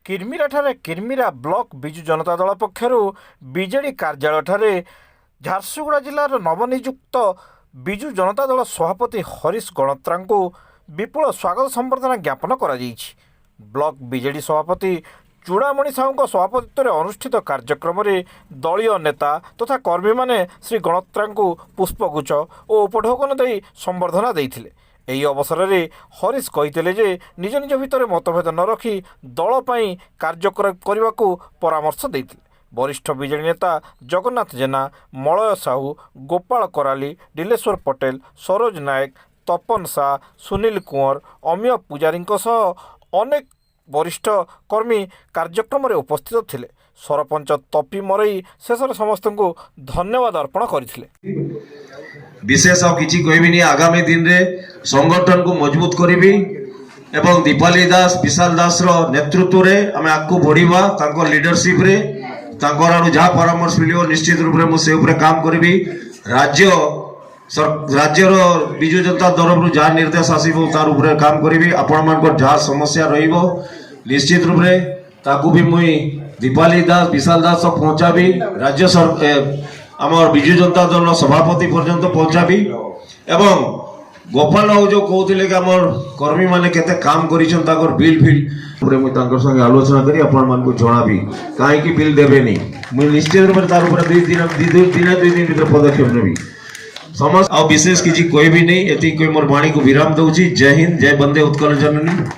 Kirmira Kirmira block Biju Janata Dal पक्षर BJD कार्यालय झारसुगुड़ा जिलार नवनियुक्त विजु जनता दल सभापति हरीश गणत्रा को विपुल स्वागत संबर्धना ज्ञापन कर ब्लॉक बीजेडी सभापति चूड़ामणि साहू सभापतित्व अनुष्ठित कार्यक्रम में दलीय नेता तथा कर्मी माने श्री गणत्रा को पुष्पगुच्छ और उपढौकन दे संबर्धना देते। ଏହି ଅବସରରେ ହରିଶ କହିଥିଲେ ଯେ ନିଜ ନିଜ ଭିତରେ ମତଭେଦ ନ ରଖି ଦଳ ପାଇଁ କାର୍ଯ୍ୟ କରିବାକୁ ପରାମର୍ଶ ଦେଇଥିଲେ। ବରିଷ୍ଠ ବିଜେଡି ନେତା ଜଗନ୍ନାଥ ଜେନା, ମଳୟ ସାହୁ, ଗୋପାଳ କରାଲି, ଡିଲେଶ୍ୱର ପଟେଲ, ସରୋଜ ନାୟକ, ତପନ ସା, ସୁନୀଲ କୁଅଁର, ଅମିୟ ପୂଜାରୀଙ୍କ ସହ ଅନେକ ବରିଷ୍ଠ କର୍ମୀ କାର୍ଯ୍ୟକ୍ରମରେ ଉପସ୍ଥିତ ଥିଲେ। ସରପଞ୍ଚ ତପି ମରଇ ଶେଷରେ ସମସ୍ତଙ୍କୁ ଧନ୍ୟବାଦ ଅର୍ପଣ କରିଥିଲେ। विशेष और किसी कहबी आगामी दिन रे संगठन को मजबूत करी एवं दीपाली दास विशाल दास रो नेतृत्व रे आमे आगु बढ़िबा तांको लीडरशिप रे तांकर आडू जहा परामर्श मिलियो निश्चित रूप रे मु से ऊपर काम करबी। राज्य रो विजु जनता तरफ रु जहा निर्देश आसीबो तार ऊपर काम करबी। आपण मानकर जहा समस्या रहिबो निश्चित रूप रे ताकू भी मुई दीपाली दास विशाल दास तक पहुंचाबी। राज्य सरकार आमर विजु जनता दल सभापति पर्यंत पहुंचाबी एवं गोपाल राव जो कहते कि आमर कर्मी माने केते काम करिछन ताकर बिल फिल मुझे तांकर संगे आलोचना करी आपण मान को जणाबी काहे कि बिल देबेनी मुझे निश्चित रूप तार ऊपर दुई दिन भीतर पदक्षेप नेबी। समस्त आ विशेष किछि कोई भी नहीं एति कोई मोर वाणी को विराम दउची। जय हिंद, जय वंदे उत्कल जननी।